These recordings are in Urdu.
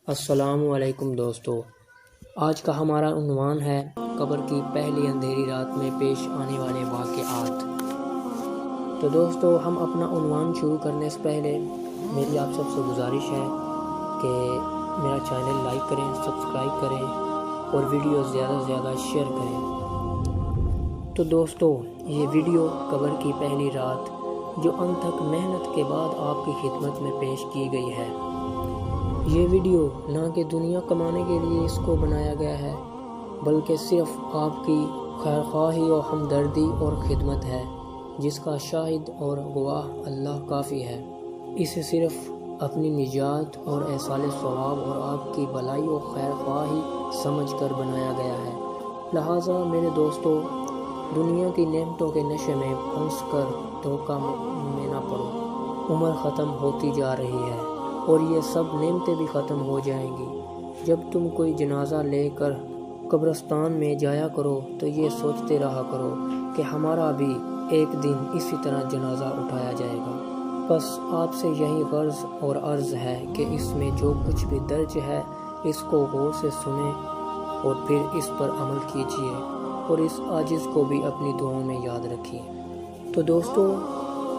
السلام علیکم دوستو، آج کا ہمارا عنوان ہے قبر کی پہلی اندھیری رات میں پیش آنے والے واقعات۔ تو دوستو، ہم اپنا عنوان شروع کرنے سے پہلے میری آپ سب سے گزارش ہے کہ میرا چینل لائک کریں، سبسکرائب کریں اور ویڈیو زیادہ سے زیادہ شیئر کریں۔ تو دوستو، یہ ویڈیو قبر کی پہلی رات جو انتھک محنت کے بعد آپ کی خدمت میں پیش کی گئی ہے۔ یہ ویڈیو نہ کہ دنیا کمانے کے لیے اس کو بنایا گیا ہے، بلکہ صرف آپ کی خیرخواہی اور ہمدردی اور خدمت ہے، جس کا شاہد اور گواہ اللہ کافی ہے۔ اسے صرف اپنی نجات اور ایصال ثواب اور آپ کی بھلائی و خیرخواہی سمجھ کر بنایا گیا ہے۔ لہٰذا میرے دوستو، دنیا کی نعمتوں کے نشے میں پھنس کر دھوکہ میں نہ پڑو۔ عمر ختم ہوتی جا رہی ہے اور یہ سب نعمتیں بھی ختم ہو جائیں گی۔ جب تم کوئی جنازہ لے کر قبرستان میں جایا کرو تو یہ سوچتے رہا کرو کہ ہمارا بھی ایک دن اسی طرح جنازہ اٹھایا جائے گا۔ بس آپ سے یہی غرض اور عرض ہے کہ اس میں جو کچھ بھی درج ہے اس کو غور سے سنیں اور پھر اس پر عمل کیجیے اور اس عاجز کو بھی اپنی دعاؤں میں یاد رکھیے۔ تو دوستو،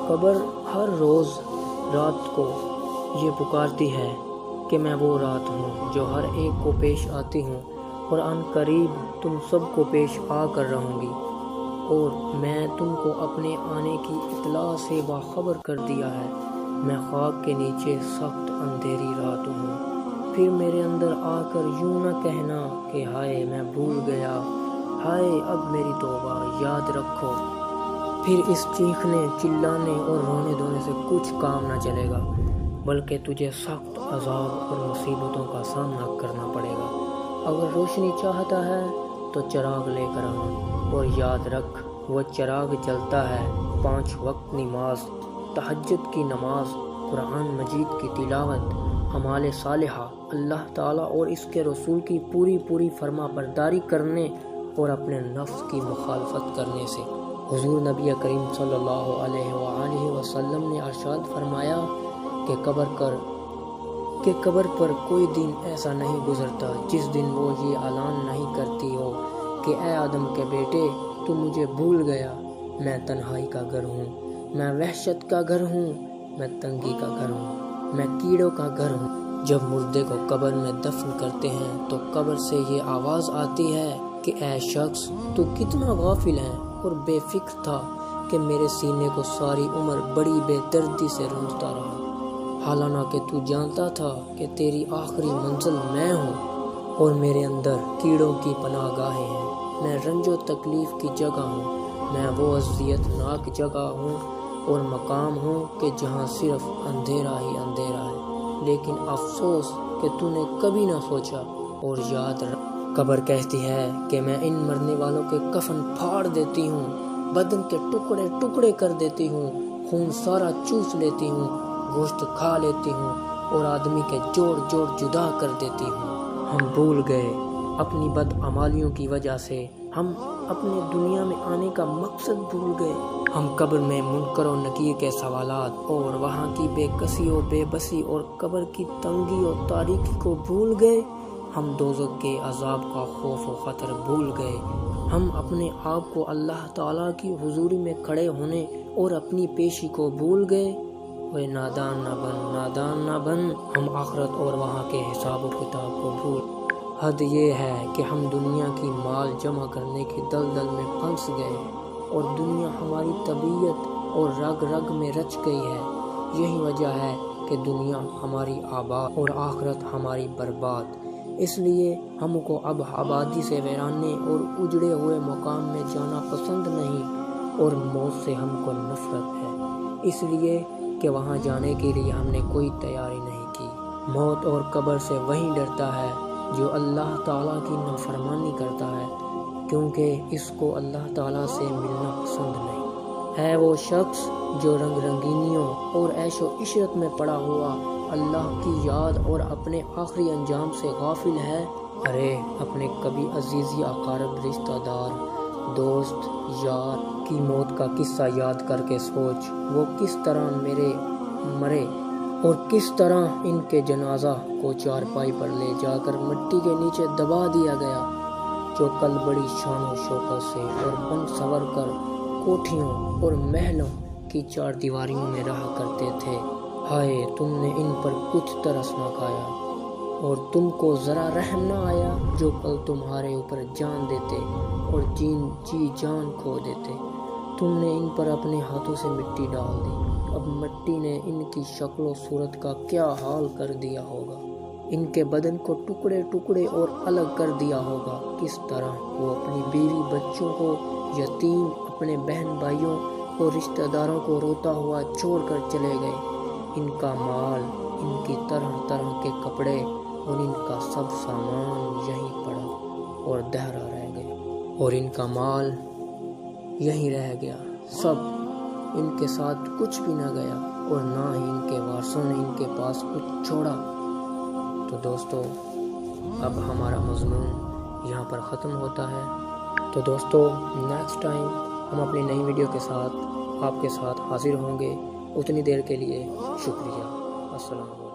قبر ہر روز رات کو یہ پکارتی ہے کہ میں وہ رات ہوں جو ہر ایک کو پیش آتی ہوں اور عن قریب تم سب کو پیش آ کر رہوں گی، اور میں تم کو اپنے آنے کی اطلاع سے باخبر کر دیا ہے۔ میں خاک کے نیچے سخت اندھیری رات ہوں، پھر میرے اندر آ کر یوں نہ کہنا کہ ہائے میں بھول گیا، ہائے اب میری توبہ، یاد رکھو۔ پھر اس چیخنے، چلانے اور رونے دھونے سے کچھ کام نہ چلے گا، بلکہ تجھے سخت عذاب اور مصیبتوں کا سامنا کرنا پڑے گا۔ اگر روشنی چاہتا ہے تو چراغ لے کر آنا، اور یاد رکھ وہ چراغ جلتا ہے 5 وقت نماز، تہجد کی نماز، قرآن مجید کی تلاوت، اعمال صالحہ، اللہ تعالیٰ اور اس کے رسول کی پوری فرما برداری کرنے اور اپنے نفس کی مخالفت کرنے سے۔ حضور نبی کریم صلی اللہ علیہ وآلہ وسلم نے ارشاد فرمایا کہ قبر پر کوئی دن ایسا نہیں گزرتا جس دن وہ یہ اعلان نہیں کرتی ہو کہ اے آدم کے بیٹے، تو مجھے بھول گیا۔ میں تنہائی کا گھر ہوں، میں وحشت کا گھر ہوں، میں تنگی کا گھر ہوں، میں کیڑوں کا گھر ہوں۔ جب مردے کو قبر میں دفن کرتے ہیں تو قبر سے یہ آواز آتی ہے کہ اے شخص، تو کتنا غافل ہے اور بے فکر تھا کہ میرے سینے کو ساری عمر بڑی بے دردی سے رونجتا رہا، حالانکہ تو جانتا تھا کہ تیری آخری منزل میں ہوں اور میرے اندر کیڑوں کی پناہ گاہیں ہیں۔ میں رنج و تکلیف کی جگہ ہوں، میں وہ اذیت ناک جگہ ہوں اور مقام ہوں کہ جہاں صرف اندھیرا ہی اندھیرا ہے۔ لیکن افسوس کہ تو نے کبھی نہ سوچا اور یاد رکھ، قبر کہتی ہے کہ میں ان مرنے والوں کے کفن پھاڑ دیتی ہوں، بدن کے ٹکڑے ٹکڑے کر دیتی ہوں، خون سارا چوس لیتی ہوں، گوشت کھا لیتی ہوں اور آدمی کے جوڑ جوڑ جدا کر دیتی ہوں۔ ہم بھول گئے اپنی بدعمالیوں کی وجہ سے، ہم اپنے دنیا میں آنے کا مقصد بھول گئے۔ ہم قبر میں منکر و نکیر کے سوالات اور وہاں کی بے کسی و بے بسی اور قبر کی تنگی اور تاریکی کو بھول گئے۔ ہم دوزخ کے عذاب کا خوف و خطر بھول گئے۔ ہم اپنے آپ کو اللہ تعالیٰ کی حضوری میں کھڑے ہونے اور اپنی پیشی کو بھول گئے۔ اوے نادان نہ بن، نادان نہ بن، ہم آخرت اور وہاں کے حساب و کتاب کو بھول۔ حد یہ ہے کہ ہم دنیا کی مال جمع کرنے کی دلدل میں پھنس گئے اور دنیا ہماری طبیعت اور رگ رگ میں رچ گئی ہے۔ یہی وجہ ہے کہ دنیا ہماری آباد اور آخرت ہماری برباد۔ اس لیے ہم کو اب آبادی سے ویرانے اور اجڑے ہوئے مقام میں جانا پسند نہیں، اور موت سے ہم کو نفرت ہے، اس لیے کہ وہاں جانے کے لیے ہم نے کوئی تیاری نہیں کی۔ موت اور قبر سے وہی ڈرتا ہے جو اللہ تعالیٰ کی نافرمانی کرتا ہے، کیونکہ اس کو اللہ تعالیٰ سے ملنا پسند نہیں۔ ہے وہ شخص جو رنگ رنگینیوں اور عیش و عشرت میں پڑا ہوا اللہ کی یاد اور اپنے آخری انجام سے غافل ہے۔ ارے اپنے کبھی عزیز یا اقارب، رشتہ دار، دوست، یار کی موت کا قصہ یاد کر کے سوچ، وہ کس طرح مرے اور کس طرح ان کے جنازہ کو چارپائی پر لے جا کر مٹی کے نیچے دبا دیا گیا، جو کل بڑی شان و شوکت سے اور بن سور کر کوٹھیوں اور محلوں کی چار دیواریوں میں رہا کرتے تھے۔ ہائے تم نے ان پر کچھ ترس نہ کھایا، اور تم کو ذرا رحم نہ آیا، جو کل تمہارے اوپر جان دیتے اور جی جان کھو دیتے۔ تم نے ان پر اپنے ہاتھوں سے مٹی ڈال دی، اب مٹی نے ان کی شکل و صورت کا کیا حال کر دیا ہوگا، ان کے بدن کو ٹکڑے ٹکڑے اور الگ کر دیا ہوگا۔ کس طرح وہ اپنی بیوی بچوں کو، یتیم اپنے بہن بھائیوں اور رشتہ داروں کو روتا ہوا چھوڑ کر چلے گئے۔ ان کا مال، ان کی طرح طرح کے کپڑے اور ان کا سب سامان یہیں پڑا اور دہرا رہ گیا، اور ان کا مال یہیں رہ گیا، سب ان کے ساتھ کچھ بھی نہ گیا، اور نہ ہی ان کے وارثوں نے ان کے پاس کچھ چھوڑا۔ تو دوستو اب ہمارا مضمون یہاں پر ختم ہوتا ہے۔ تو دوستو نیکسٹ ٹائم ہم اپنی نئی ویڈیو کے ساتھ آپ کے ساتھ حاضر ہوں گے۔ اتنی دیر کے لیے شکریہ۔ السلام علیکم۔